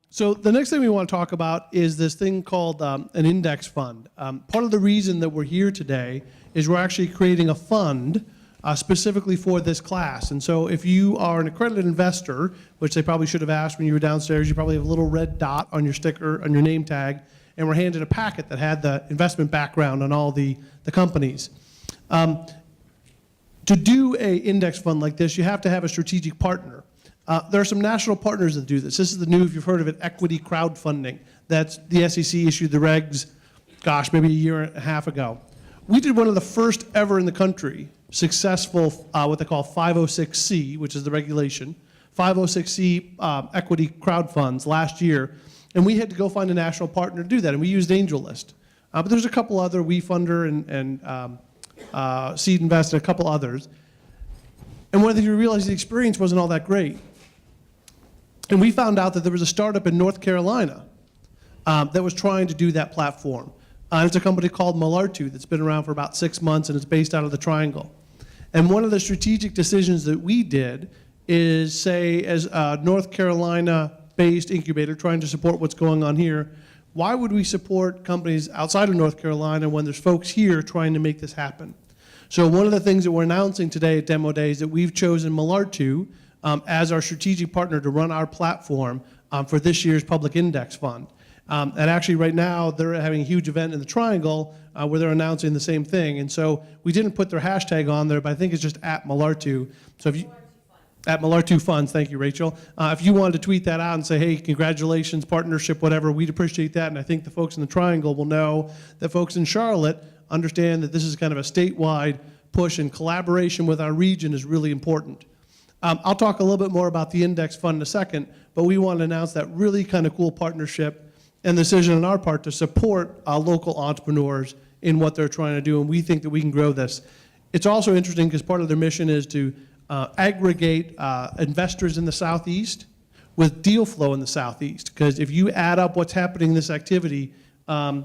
So the next thing we want to talk about is this thing called an index fund. Part of the reason that we're here today is we're actually creating a fund specifically for this class. And so if you are an accredited investor, which they probably should have asked when you were downstairs, you probably have a little red dot on your sticker, on your name tag, and we're handed a packet that had the investment background on all the companies. To do a index fund like this, you have to have a strategic partner. There are some national partners that do this. This is the new, if you've heard of it, equity crowdfunding. That's the SEC issued the regs, gosh, maybe a year and a half ago. We did one of the first ever in the country successful, what they call 506C, which is the regulation, 506C equity crowd funds last year, and we had to go find a national partner to do that, and we used AngelList. But there's a couple other, WeFunder and Seed Invest and a couple others. And one of the things we realized, the experience wasn't all that great. And we found out that there was a startup in North Carolina that was trying to do that platform. It's a company called Malartu that's been around for about 6 months, and it's based out of the Triangle. And one of the strategic decisions that we did is say, as a North Carolina-based incubator trying to support what's going on here, why would we support companies outside of North Carolina when there's folks here trying to make this happen? So one of the things that we're announcing today at Demo Day is that we've chosen Malartu as our strategic partner to run our platform for this year's public index fund. And actually right now they're having a huge event in the Triangle where they're announcing the same thing. And so we didn't put their hashtag on there, but I think it's just at Malartu. So if you, at Malartu Funds, thank you, Rachel. If you wanted to tweet that out and say, hey, congratulations, partnership, whatever, we'd appreciate that. And I think the folks in the Triangle will know that folks in Charlotte understand that this is kind of a statewide push, and collaboration with our region is really important. I'll talk a little bit more about the index fund in a second, but we want to announce that really kind of cool partnership and decision on our part to support local entrepreneurs in what they're trying to do, and we think that we can grow this. It's also interesting because part of their mission is to aggregate investors in the Southeast with deal flow in the Southeast, because if you add up what's happening in this activity,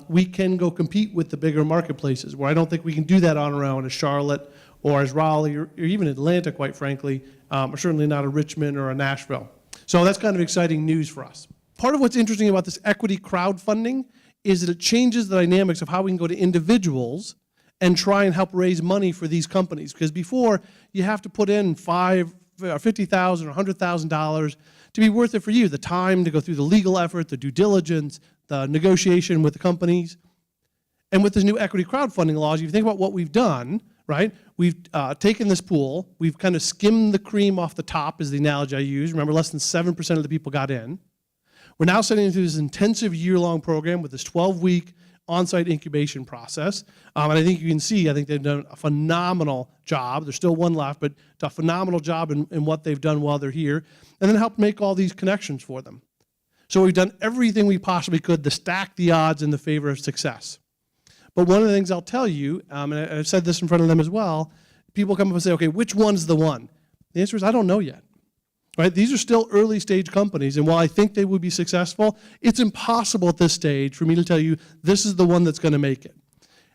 we can go compete with the bigger marketplaces, where I don't think we can do that on our own as Charlotte or as Raleigh or even Atlanta, quite frankly, or certainly not a Richmond or a Nashville. So that's kind of exciting news for us. Part of what's interesting about this equity crowdfunding is that it changes the dynamics of how we can go to individuals and try and help raise money for these companies. Because before, you have to put in $50,000 or $100,000 to be worth it for you, the time to go through the legal effort, the due diligence, the negotiation with the companies. And with this new equity crowdfunding laws, if you think about what we've done, right? We've taken this pool, we've kind of skimmed the cream off the top is the analogy I use. Remember, less than 7% of the people got in. We're now sending them through this intensive year-long program with this 12-week on-site incubation process. And I think you can see, I think they've done a phenomenal job. There's still one left, but it's a phenomenal job in what they've done while they're here. And then help make all these connections for them. So we've done everything we possibly could to stack the odds in the favor of success. But one of the things I'll tell you, and I've said this in front of them as well, people come up and say, okay, which one's the one? The answer is, I don't know yet. Right? These are still early stage companies, and while I think they would be successful, it's impossible at this stage for me to tell you this is the one that's going to make it.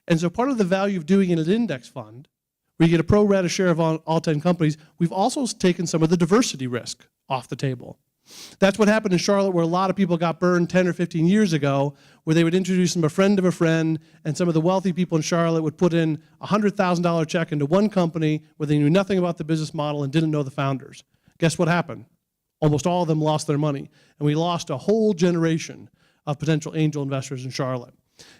And so part of the value of doing an index fund, where you get a pro rata share of all 10 companies, we've also taken some of the diversity risk off the table. That's what happened in Charlotte, where a lot of people got burned 10 or 15 years ago, where they would introduce them a friend of a friend, and some of the wealthy people in Charlotte would put in a $100,000 check into one company where they knew nothing about the business model and didn't know the founders. Guess what happened? Almost all of them lost their money, and we lost a whole generation of potential angel investors in Charlotte.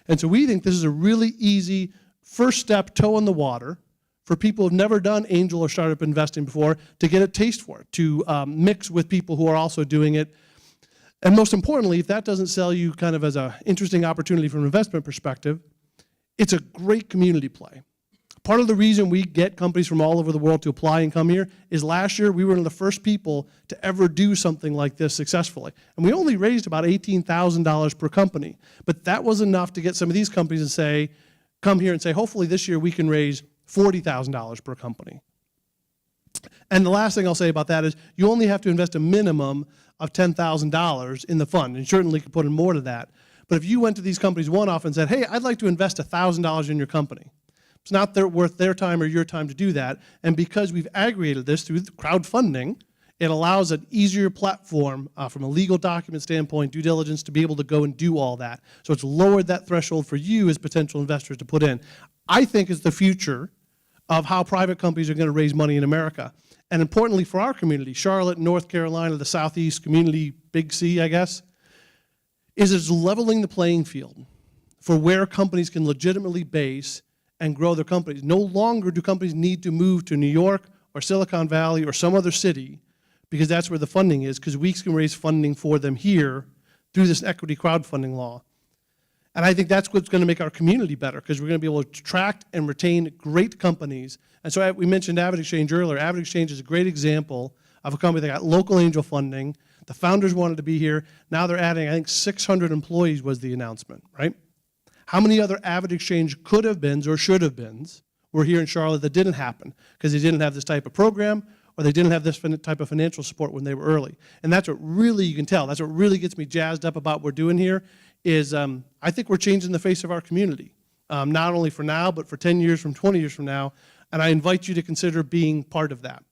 And so we think this is a really easy first step, toe in the water, for people who've never done angel or startup investing before to get a taste for it, to mix with people who are also doing it. And most importantly, if that doesn't sell you kind of as an interesting opportunity from an investment perspective, it's a great community play. Part of the reason we get companies from all over the world to apply and come here is last year we were one of the first people to ever do something like this successfully. And we only raised about $18,000 per company. But that was enough to get some of these companies to say, come here and say, hopefully this year we can raise $40,000 per company. And the last thing I'll say about that is you only have to invest a minimum of $10,000 in the fund, and certainly could put in more to that. But if you went to these companies one-off and said, hey, I'd like to invest $1,000 in your company, it's not worth their time or your time to do that. And because we've aggregated this through crowdfunding, It allows an easier platform from a legal document standpoint, due diligence, to be able to go and do all that. So it's lowered that threshold for you as potential investors to put in. I think is the future of how private companies are going to raise money in America. And importantly for our community, Charlotte, North Carolina, the Southeast community, Big C, I guess, is it's leveling the playing field for where companies can legitimately base and grow their companies. No longer do companies need to move to New York or Silicon Valley or some other city because that's where the funding is, because we can raise funding for them here through this equity crowdfunding law. And I think that's what's going to make our community better, because we're going to be able to attract and retain great companies. And so we mentioned AvidXchange earlier. AvidXchange is a great example of a company that got local angel funding. The founders wanted to be here. Now they're adding, I think, 600 employees was the announcement, right? How many other AvidXchange could have beens or should have beens were here in Charlotte that didn't happen because they didn't have this type of program or they didn't have this type of financial support when they were early? And that's what really, you can tell, that's what really gets me jazzed up about what we're doing here is I think we're changing the face of our community, not only for now, but for 10 years, from 20 years from now. And I invite you to consider being part of that.